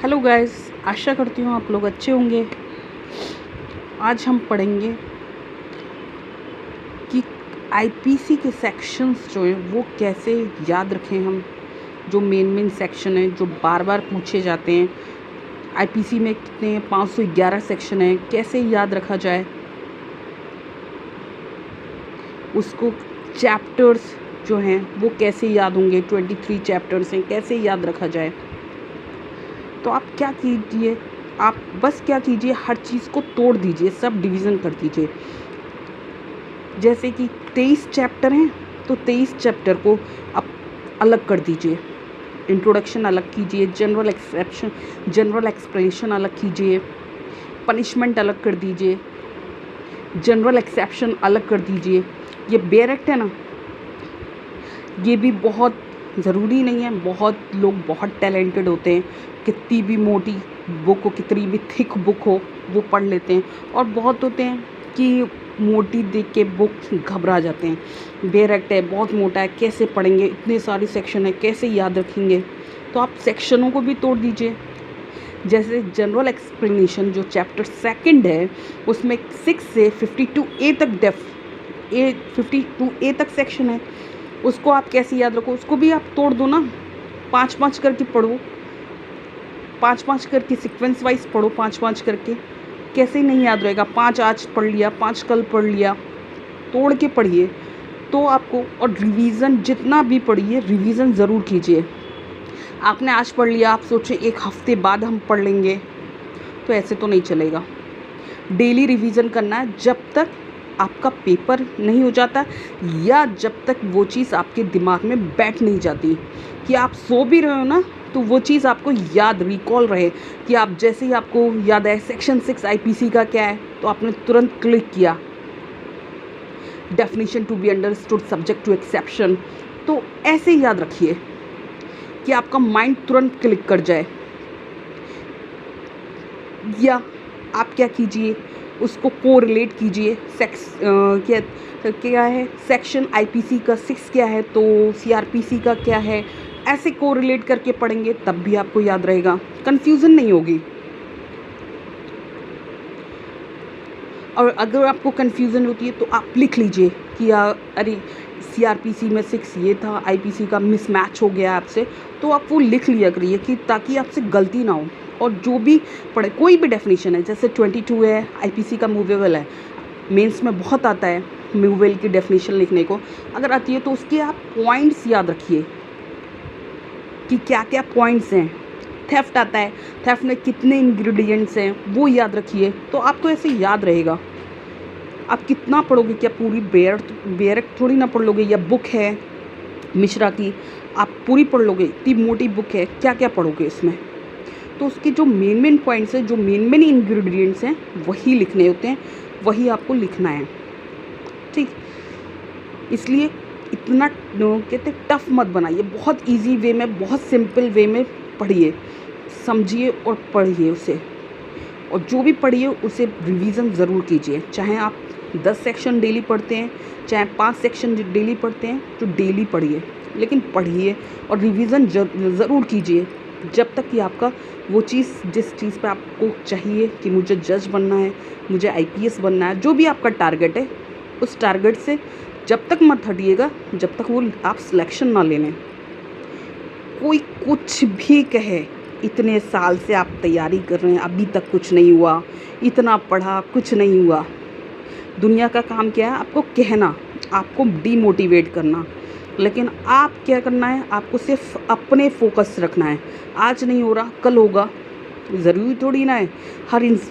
Hello guys, आशा करती हूँ आप लोग अच्छे होंगे। आज हम पढ़ेंगे कि आईपीसी के सेक्शंस जो हैं वो कैसे याद रखें हम। जो मेन सेक्शन हैं जो बार बार पूछे जाते हैं, आईपीसी में कितने 511 सेक्शन हैं, कैसे याद रखा जाए उसको। चैप्टर्स जो हैं वो कैसे याद होंगे, 23 चैप्टर्स हैं, कैसे याद रखा जाए। तो आप क्या कीजिए, आप बस क्या कीजिए, हर चीज़ को तोड़ दीजिए, सब डिवीज़न कर दीजिए। जैसे कि 23 चैप्टर हैं तो 23 चैप्टर को आप अलग कर दीजिए। इंट्रोडक्शन अलग कीजिए, जनरल एक्सप्लेनेशन अलग कीजिए, पनिशमेंट अलग कर दीजिए, जनरल एक्सेप्शन अलग कर दीजिए। ये बेयर एक्ट है ना, ये भी बहुत ज़रूरी नहीं है। बहुत लोग बहुत टैलेंटेड होते हैं, कितनी भी मोटी बुक हो, कितनी भी थिक बुक हो, वो पढ़ लेते हैं। और बहुत होते हैं कि मोटी देख के बुक घबरा जाते हैं। बेयर एक्ट है, बहुत मोटा है, कैसे पढ़ेंगे, इतने सारे सेक्शन है, कैसे याद रखेंगे। तो आप सेक्शनों को भी तोड़ दीजिए। जैसे जनरल एक्सप्लेनेशन जो चैप्टर 2 है, उसमें 6 से 52A तक 52A तक सेक्शन है। उसको आप कैसे याद रखो, उसको भी आप तोड़ दो ना, 5-5 करके पढ़ो, 5-5 करके सीक्वेंस वाइज पढ़ो, 5-5 करके। कैसे नहीं याद रहेगा। 5 आज पढ़ लिया, 5 कल पढ़ लिया, तोड़ के पढ़िए तो आपको। और रिवीज़न जितना भी पढ़िए, रिवीज़न ज़रूर कीजिए। आपने आज पढ़ लिया, आप सोचे 1 हफ्ते बाद हम पढ़ लेंगे, तो ऐसे तो नहीं चलेगा। डेली रिवीज़न करना है जब तक आपका पेपर नहीं हो जाता, या जब तक वो चीज़ आपके दिमाग में बैठ नहीं जाती। कि आप सो भी रहे हो ना, तो वो चीज़ आपको याद, रिकॉल रहे कि आप जैसे ही आपको याद आए सेक्शन 6 आईपीसी का क्या है, तो आपने तुरंत क्लिक किया, definition to be understood subject to exception. तो ऐसे याद रखिए कि आपका माइंड तुरंत क्लिक कर जाए। या आप क्या कीजिए, उसको कोरिलेट कीजिए। क्या है सेक्शन आईपीसी का 6 क्या है, तो सीआरपीसी का क्या है, ऐसे कोरिलेट करके पढ़ेंगे तब भी आपको याद रहेगा, कंफ्यूजन नहीं होगी। और अगर आपको कंफ्यूजन होती है तो आप लिख लीजिए कि अरे सीआरपीसी में 6 ये था, आईपीसी का मिसमैच हो गया आपसे, तो आप वो लिख लिया करिए कि ताकि आपसे गलती ना हो। और जो भी पढ़े, कोई भी डेफिनेशन है, जैसे 22 है आईपीसी का मूवेबल है, मेंस में बहुत आता है मूवेबल की डेफिनेशन लिखने को। अगर आती है तो उसके आप पॉइंट्स याद रखिए कि क्या क्या पॉइंट्स हैं। थेफ्ट आता है, थेफ्ट में कितने इंग्रेडिएंट्स हैं वो याद रखिए, तो आपको ऐसे याद रहेगा। आप कितना पढ़ोगे, क्या पूरी बेयर थोड़ी ना पढ़ लोगे। या बुक है मिश्रा की, आप पूरी पढ़ लोगे, इतनी मोटी बुक है, क्या क्या पढ़ोगे इसमें। तो उसके जो मेन पॉइंट्स हैं, जो मेन इंग्रेडिएंट्स हैं, वही लिखने होते हैं, वही आपको लिखना है, ठीक। इसलिए इतना कहते टफ मत बनाइए, बहुत इजी वे में, बहुत सिंपल वे में पढ़िए, समझिए और पढ़िए उसे। और जो भी पढ़िए उसे रिवीजन ज़रूर कीजिए। चाहे आप 10 सेक्शन डेली पढ़ते हैं, चाहे 5 सेक्शन डेली पढ़ते हैं, तो डेली पढ़िए, लेकिन पढ़िए और रिवीजन ज़रूर कीजिए जब तक कि आपका वो चीज़, जिस चीज़ पे आपको चाहिए कि मुझे जज बनना है, मुझे आईपीएस बनना है, जो भी आपका टारगेट है, उस टारगेट से जब तक मत हटिएगा जब तक वो आप सिलेक्शन ना ले लें। कोई कुछ भी कहे, इतने साल से आप तैयारी कर रहे हैं, अभी तक कुछ नहीं हुआ, इतना पढ़ा कुछ नहीं हुआ। दुनिया का काम क्या है, आपको कहना, आपको डीमोटिवेट करना। लेकिन आप क्या करना है, आपको सिर्फ अपने फोकस रखना है। आज नहीं हो रहा, कल होगा, ज़रूरी थोड़ी ना है।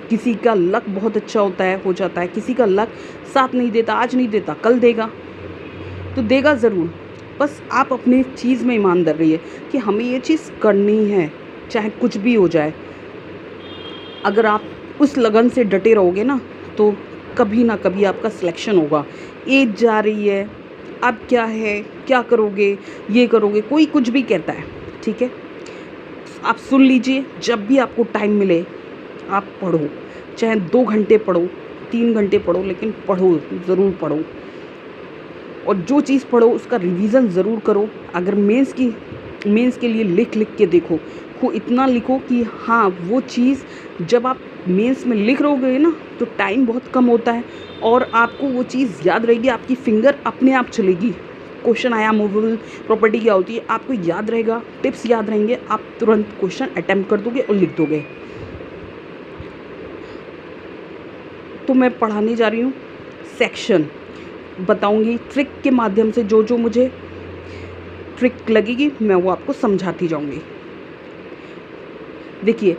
किसी का लक बहुत अच्छा होता है, हो जाता है, किसी का लक साथ नहीं देता, आज नहीं देता कल देगा, तो देगा ज़रूर। बस आप अपनी चीज़ में ईमानदार रहिए कि हमें ये चीज़ करनी है, चाहे कुछ भी हो जाए। अगर आप उस लगन से डटे रहोगे ना, तो कभी ना कभी आपका सिलेक्शन होगा। एज जा रही है, अब क्या है, क्या करोगे, ये करोगे, कोई कुछ भी कहता है, ठीक है। आप सुन लीजिए, जब भी आपको टाइम मिले आप पढ़ो, चाहे 2 घंटे पढ़ो, 3 घंटे पढ़ो, लेकिन पढ़ो, ज़रूर पढ़ो। और जो चीज़ पढ़ो उसका रिवीज़न ज़रूर करो। अगर मेंस के लिए लिख के देखो, को इतना लिखो कि हाँ वो चीज़ जब आप मेंस में लिख रहोगे ना तो टाइम बहुत कम होता है और आपको वो चीज़ याद रहेगी, आपकी फिंगर अपने आप चलेगी। क्वेश्चन आया मूवेबल प्रॉपर्टी क्या होती है, आपको याद रहेगा, टिप्स याद रहेंगे, आप तुरंत क्वेश्चन अटेम्प्ट कर दोगे और लिख दोगे। तो मैं पढ़ाने जा रही हूँ सेक्शन, बताऊँगी ट्रिक के माध्यम से, जो जो मुझे ट्रिक लगेगी मैं वो आपको समझाती जाऊँगी। देखिए,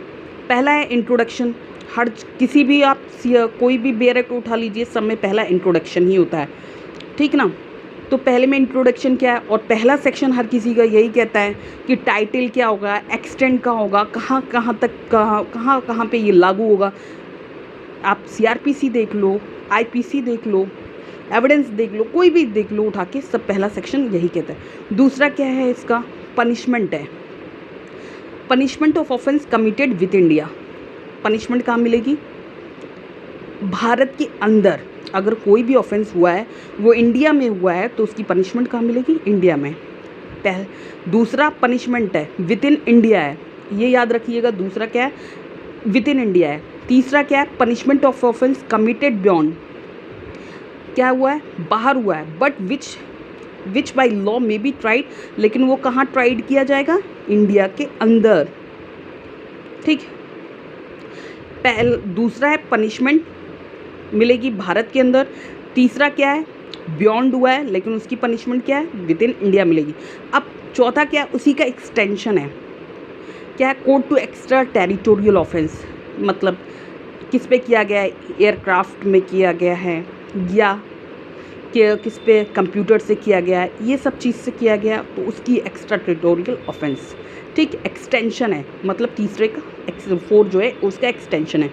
पहला है इंट्रोडक्शन। हर किसी भी आप कोई भी बेयरक उठा लीजिए, सब में पहला इंट्रोडक्शन ही होता है, ठीक ना। तो पहले में इंट्रोडक्शन क्या है, और पहला सेक्शन हर किसी का यही कहता है कि टाइटल क्या होगा, एक्सटेंट का होगा, कहाँ कहाँ तक कहाँ पे ये लागू होगा। आप सीआरपीसी देख लो, आईपीसी देख लो, एविडेंस देख लो, कोई भी देख लो उठा के, सब पहला सेक्शन यही कहता है। दूसरा क्या है इसका, पनिशमेंट है। Punishment of offence committed with India. Punishment कहाँ मिलेगी, भारत के अंदर। अगर कोई भी ऑफेंस हुआ है वो इंडिया में हुआ है तो उसकी पनिशमेंट कहाँ मिलेगी, इंडिया में। दूसरा पनिशमेंट है विद इन इंडिया है, ये याद रखिएगा। दूसरा क्या है, विद इन इंडिया है। तीसरा क्या है, punishment of offence committed beyond, क्या हुआ है, बाहर हुआ है, बट विच बाई लॉ में बी ट्राइड, लेकिन वो कहाँ ट्राइड किया जाएगा, इंडिया के अंदर, ठीक। दूसरा है पनिशमेंट मिलेगी भारत के अंदर। तीसरा क्या है, बियॉन्ड हुआ है लेकिन उसकी पनिशमेंट क्या है, विद इन इंडिया मिलेगी। अब चौथा क्या है, उसी का एक्सटेंशन है, क्या है, code to extra territorial offence. मतलब किस पे किया गया है, एयरक्राफ्ट में किया गया है या किस पे कंप्यूटर से किया गया है, ये सब चीज़ से किया गया तो उसकी एक्स्ट्रा टेरिटोरियल ऑफेंस, ठीक। एक्सटेंशन है, मतलब तीसरे का 4 जो है उसका एक्सटेंशन है।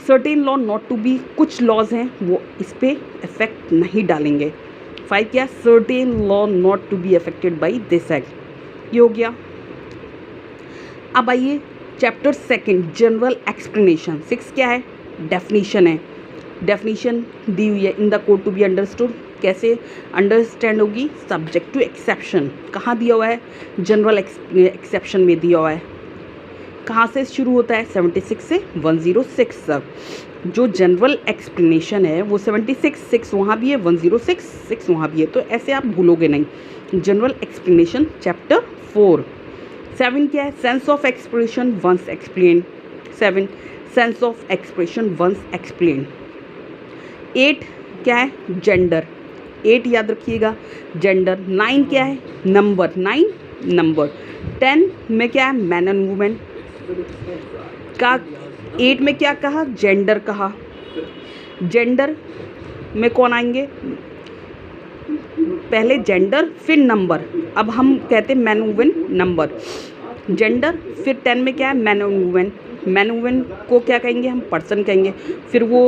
Certain law not to be, कुछ लॉज हैं वो इस पर इफेक्ट नहीं डालेंगे। 5 क्या, certain law not to be affected by this act, ये हो गया। अब आइए चैप्टर 2 जनरल एक्सप्लेनेशन। 6 क्या है, डेफिनीशन है। डेफिनीशन दी हुई है, in the code to be understood, कैसे अंडरस्टैंड होगी, सब्जेक्ट टू एक्सेप्शन। कहाँ दिया हुआ है, जनरल एक्सेप्शन में दिया हुआ है। कहाँ से शुरू होता है, 76 से 106 तक। जो जनरल एक्सप्लेनेशन है वो 76 6 वहाँ भी है, 106 6 वहाँ भी है, तो ऐसे आप भूलोगे नहीं। General explanation chapter 4। 7 क्या है, sense of expression once explain. 7 sense of expression once explain. 8 क्या है, जेंडर। 8 याद रखिएगा, जेंडर। 9 क्या है, नंबर। 9 नंबर। 10 में क्या है, मैन एंड वुमेन का। 8 में क्या कहा, जेंडर कहा। जेंडर में कौन आएंगे, पहले जेंडर फिर नंबर। अब हम कहते हैं मैन वुमेन नंबर, जेंडर, फिर 10 में क्या है, man and women. Man women को क्या कहेंगे, हम पर्सन कहेंगे। फिर वो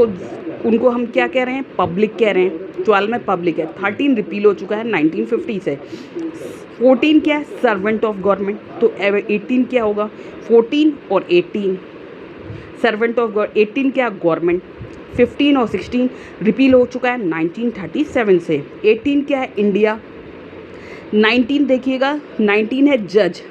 उनको हम क्या कह रहे हैं, पब्लिक कह रहे हैं। 12 में पब्लिक है। 13 रिपील हो चुका है 1950 से। 14 क्या है, सर्वेंट ऑफ गवर्नमेंट। तो 18 क्या होगा, 14 और 18 सर्वेंट ऑफ गवर्नमेंट। 18 क्या, गवर्नमेंट। 15 और 16 रिपील हो चुका है 1937 से। 18 क्या है, इंडिया। 19 देखिएगा, 19 है जज।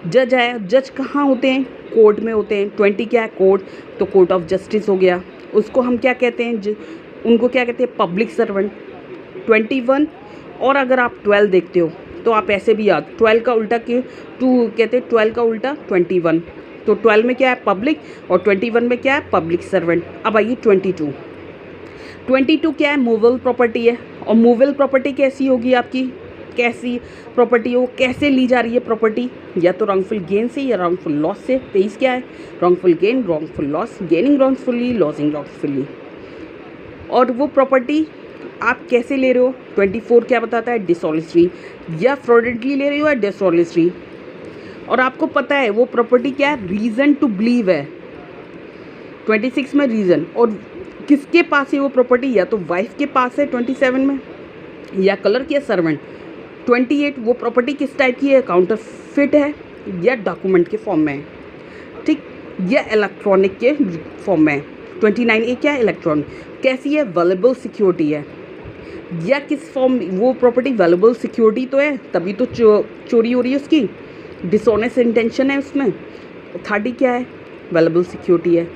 जज है, जज कहाँ होते हैं, कोर्ट में होते हैं। 20 क्या है, कोर्ट, तो कोर्ट ऑफ जस्टिस हो गया। उसको हम क्या कहते हैं, उनको क्या कहते हैं, पब्लिक सर्वेंट। 21 और अगर आप 12 देखते हो तो आप ऐसे भी याद, 12 का उल्टा के 2 कहते हैं, 12 का उल्टा 21। तो 12 में क्या है, पब्लिक, और 21 में क्या है, पब्लिक सर्वेंट। अब आइए 22। 22 क्या है, मूवेबल प्रॉपर्टी है। और मूवेबल प्रॉपर्टी कैसी होगी आपकी, कैसी प्रॉपर्टी हो, कैसे ली जा रही है प्रॉपर्टी, या तो रॉन्गफुल गेन से या रॉन्गफुल लॉस से। 23 क्या है, wrongful gain, wrongful loss, gaining wrongfully, losing wrongfully. और वो प्रॉपर्टी आप कैसे ले रहे हो। 24 क्या बताता है, डिसऑनेस्टली, या फ्रॉडेंटली ले रहे हो या डिसऑनेस्टली। और आपको पता है वो प्रॉपर्टी क्या है, रीज़न टू बिलीव है। 26 में रीज़न, और किसके पास है वो प्रॉपर्टी, या तो वाइफ के पास है 27 में, या क्लर्क या सर्वेंट। 28 वो प्रॉपर्टी किस टाइप की है, काउंटरफिट है या डॉक्यूमेंट के फॉर्म में है, ठीक, या इलेक्ट्रॉनिक के फॉर्म में है। 29 ये क्या है, इलेक्ट्रॉनिक। कैसी है, वैल्यूएबल सिक्योरिटी है, या किस फॉर्म, वो प्रॉपर्टी वैल्यूएबल सिक्योरिटी तो है तभी तो चोरी हो रही है उसकी, डिसऑनेस्ट इंटेंशन है उसमें। 30 क्या है, वेलेबल सिक्योरिटी है,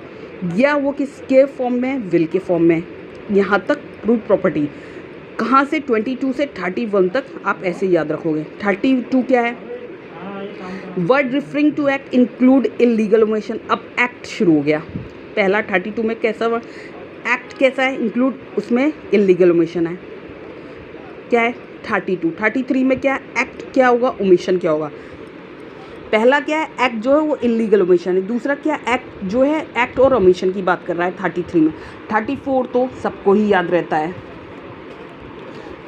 या वो किसके फॉर्म में, विल के फॉर्म में। यहाँ तक प्रूव प्रॉपर्टी, कहाँ से 22 से 31 तक आप ऐसे याद रखोगे। 32 क्या है, word referring to act include illegal omission. अब एक्ट शुरू हो गया, पहला 32 में कैसा वर्ड, एक्ट कैसा है, इंक्लूड, उसमें इलीगल ओमिशन है, क्या है 32। 33 में क्या है, एक्ट क्या होगा, ओमिशन क्या होगा। पहला क्या है, एक्ट जो है वो इलीगल ओमिशन है, दूसरा क्या, एक्ट जो है एक्ट और ओमिशन की बात कर रहा है 33 में। 34 तो सबको ही याद रहता है।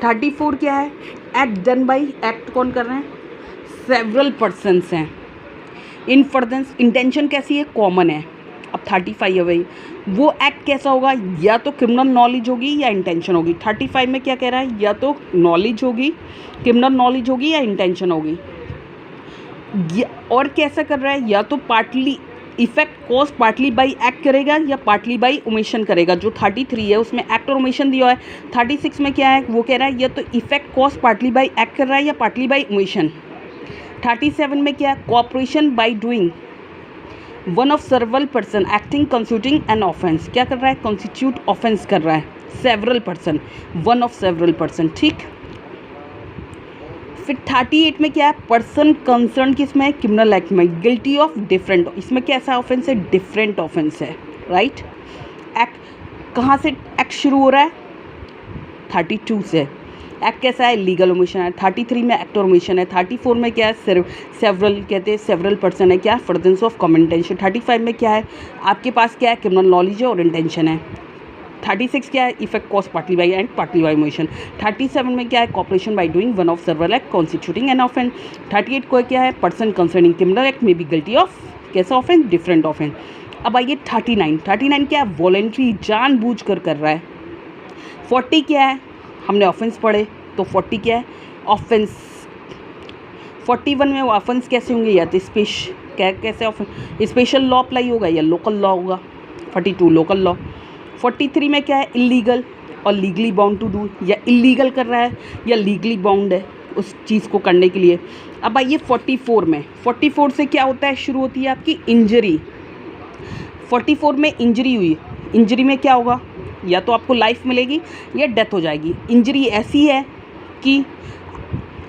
34 क्या है, एक्ट डन बाई, एक्ट कौन कर रहे हैं, सेवरल पर्सन्स हैं। इन फर्दरेंस, इंटेंशन कैसी है, कॉमन है। अब 35 है भाई, वो एक्ट कैसा होगा, या तो क्रिमिनल नॉलेज होगी या इंटेंशन होगी। 35 में क्या कह रहा है, या तो नॉलेज होगी, क्रिमिनल नॉलेज होगी या इंटेंशन होगी। और कैसा कर रहा है, या तो partly effect cause partly by act करेगा या पार्टली बाई ओमिशन करेगा। जो 33 है उसमें एक्ट और ओमिशन दिया है। 36 में क्या है, वो कह रहा है या तो effect cause partly by act कर रहा है या पार्टली बाई ओमिशन। 37 में क्या है, cooperation by doing one of several person acting constituting an offence. क्या कर रहा है, कॉन्स्टिट्यूट ऑफेंस कर रहा है, several person, one of several person, ठीक। फिर 38 में क्या है, पर्सन कंसर्न किसमें है, क्रिमिनल एक्ट में, गिल्टी ऑफ डिफरेंट, इसमें कैसा ऑफेंस है, डिफरेंट ऑफेंस है, राइट। एक्ट कहाँ से एक्ट शुरू हो रहा है, 32 से। एक्ट कैसा है, लीगल ओमिशन है। 33 में एक्ट और ओमिशन है। 34 में क्या है, सेवरल कहते हैं, सेवरल पर्सन है, क्या, फर्दरेंस ऑफ कॉमन इंटेंशन। 35 में क्या है, आपके पास क्या है, क्रिमिनल नॉलेज है और इंटेंशन है। 36 क्या है, effect cause partly by and partly by omission. 37 में क्या है, cooperation by doing one of several act constituting an offence. 38 को क्या है, पर्सन कंसर्निंग क्रिमिनल एक्ट में बी गिल्टी ऑफ कैसा ऑफेंस, डिफरेंट ऑफेंस। अब आइए 39 क्या है, वॉलेंट्री, जानबूझ कर रहा है। 40 क्या है, हमने ऑफेंस पढ़े तो 40 क्या है, ऑफेंस। 41 में ऑफेंस कैसे होंगे, या तो कैसे ऑफेंस, स्पेशल लॉ अप्लाई होगा या लोकल लॉ होगा। 42 लोकल लॉ। 43 में क्या है, इलीगल और लीगली बाउंड टू डू, या इलीगल कर रहा है या लीगली बाउंड है उस चीज़ को करने के लिए। अब आइए 44 में, 44 से क्या होता है, शुरू होती है आपकी इंजरी। 44 में इंजरी हुई, इंजरी में क्या होगा, या तो आपको लाइफ मिलेगी या डेथ हो जाएगी। इंजरी ऐसी है कि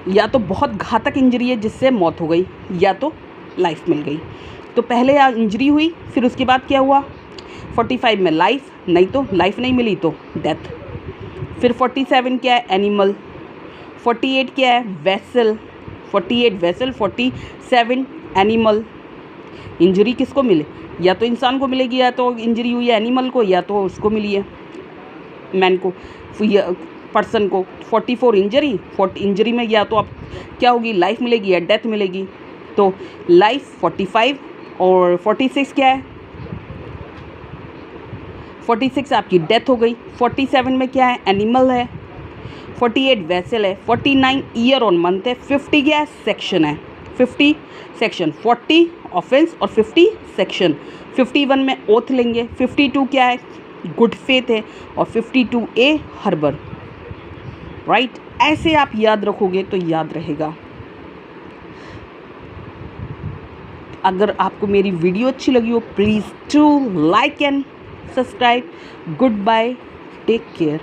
या तो बहुत घातक इंजरी है जिससे मौत हो गई, या तो लाइफ मिल गई। तो पहले इंजरी हुई, फिर उसके बाद क्या हुआ, 45 में लाइफ, नहीं तो लाइफ नहीं मिली तो डेथ। फिर 47 क्या है, एनिमल। 48 क्या है, वेसल। 48 वेसल। 47 एनिमल। इंजरी किसको मिले, या तो इंसान को मिलेगी, या तो इंजरी हुई है एनिमल को, या तो उसको मिली है मैन को, पर्सन को। 44 इंजरी, 40 इंजरी में या तो आप क्या होगी, लाइफ मिलेगी या डेथ मिलेगी। तो लाइफ 45, और 46 क्या है, 46 आपकी डेथ हो गई। 47 में क्या है, एनिमल है। 48 वेसल है। 49 ईयर और मंथ है। 50 क्या है, सेक्शन है, 50 सेक्शन। 40 ऑफेंस और 50 सेक्शन। 51 में ओथ लेंगे। 52 क्या है, गुड फेथ है, और 52 ए हर्बर, राइट। ऐसे आप याद रखोगे तो याद रहेगा। अगर आपको मेरी वीडियो अच्छी लगी हो, please to like and subscribe. Good bye, take care.